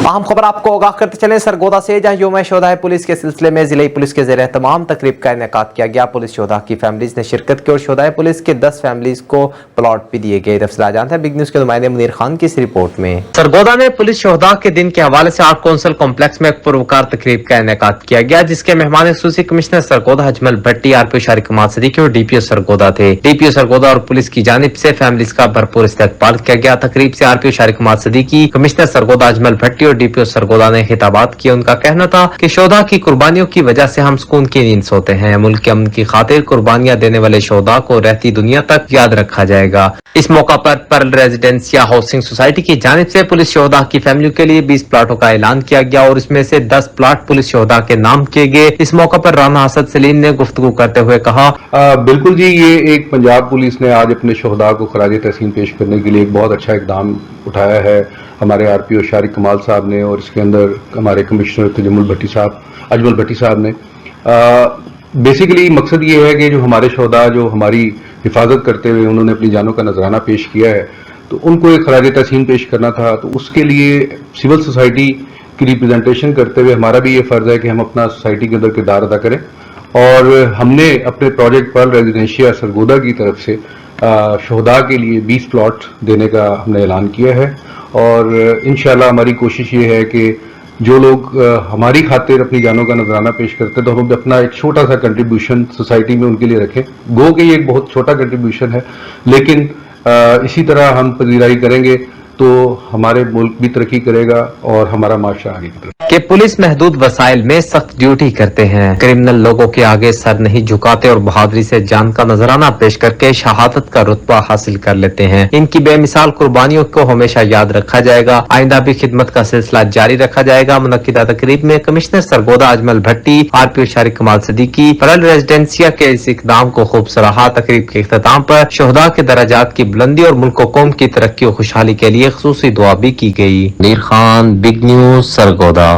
अहम खबर आपको आगाह करते चले सरगोदा से, जहां यौम शोहदा पुलिस के सिलसिले में जिले पुलिस के ज़ेर तमाम तकरीब का इनेकाद किया गया। पुलिस शोहदा की फैमिलीज ने शिरकत की और शोहदा पुलिस के 10 फैमिलीज को प्लॉट भी दिए गए। तफसील जानते हैं बिग न्यूज़ के नुमाइंदे मुनीर खान की इस रिपोर्ट में। सरगोदा में पुलिस शोहदा के दिन के हवाले से आर्ट कौंसिल कॉम्प्लेक्स में एक पुरवकार तकरीब का इनेकाद किया गया, जिसके मेहमान खुसूसी कमिश्नर सरगोदा अजमल भट्टी, आरपीओ शारिक कमाल सदीकी और डीपीओ सरगोदा थे। डीपीओ सरगोदा और पुलिस की जानिब से फैमिलीज का भरपूर इस्तकबाल किया गया। तकरीब से आरपीओ शारिक कमाल सदीकी, कमिश्नर सरगोदा अजमल भट्टी और डीपीओ सरगोदा ने खिताबात किए। उनका कहना था कि शोहदा की कुर्बानियों की वजह से हम सुकून की नींद सोते हैं। मुल्क के अमन की खातिर कुर्बानियां देने वाले शोहदा को रहती दुनिया तक याद रखा जाएगा। इस मौका पर पर्ल रेजिडेंसिया हाउसिंग सोसाइटी की जानिब से पुलिस शोहदा की फैमिली के लिए 20 प्लाटों का ऐलान किया गया और इसमें से 10 प्लाट पुलिस शोहदा के नाम किए गए। इस मौका पर राना असद सलीम ने गुफ्तगू करते हुए कहा, बिल्कुल जी, ये एक पंजाब पुलिस ने आज अपने शोहदा को खराज तहसीन पेश करने के लिए एक बहुत अच्छा इकदाम उठाया है हमारे आरपीओ शारिक कमाल साहब ने, और इसके अंदर हमारे कमिश्नर अजमल भट्टी साहब ने। बेसिकली मकसद ये है कि जो हमारे शोहदा जो हमारी हिफाजत करते हुए उन्होंने अपनी जानों का नजराना पेश किया है, तो उनको एक खराज तहसीन पेश करना था। तो उसके लिए सिविल सोसाइटी की रिप्रेजेंटेशन करते हुए हमारा भी ये फर्ज है कि हम अपना सोसाइटी के अंदर किरदार अदा करें, और हमने अपने प्रोजेक्ट पर्ल रेजिडेंशिया सरगोदा की तरफ से शोहदा के लिए 20 प्लॉट देने का हमने ऐलान किया है। और इंशाल्लाह हमारी कोशिश ये है कि जो लोग हमारी खातिर अपनी जानों का नजराना पेश करते हैं, तो हम अपना एक छोटा सा कंट्रीब्यूशन सोसाइटी में उनके लिए रखें। गो कि ये एक बहुत छोटा कंट्रीब्यूशन है, लेकिन इसी तरह हम पजीराई करेंगे तो हमारे मुल्क भी तरक्की करेगा और हमारा माशरा आगे की तरफ। कि पुलिस महदूद वसाइल में सख्त ड्यूटी करते हैं, क्रिमिनल लोगों के आगे सर नहीं झुकाते और बहादुरी से जान का नजराना पेश करके शहादत का रुतबा हासिल कर लेते हैं। इनकी बेमिसाल कुर्बानियों को हमेशा याद रखा जाएगा। आइंदा भी खिदमत का सिलसिला जारी रखा जाएगा। मुनक्किदा तकरीब में कमिश्नर सरगोदा अजमल भट्टी, आरपीओ शारिक कमाल सदीकी, पर्ल रेजिडेंसिया के इस इकदाम को खूब सराहा। तकरीब के इख्तिताम पर शोहदा के दराजात की बुलंदी और मुल्क कौम की तरक्की और खुशहाली के लिए खुसूसी दुआ भी की गई। Munir Khan, big news, Sargodha.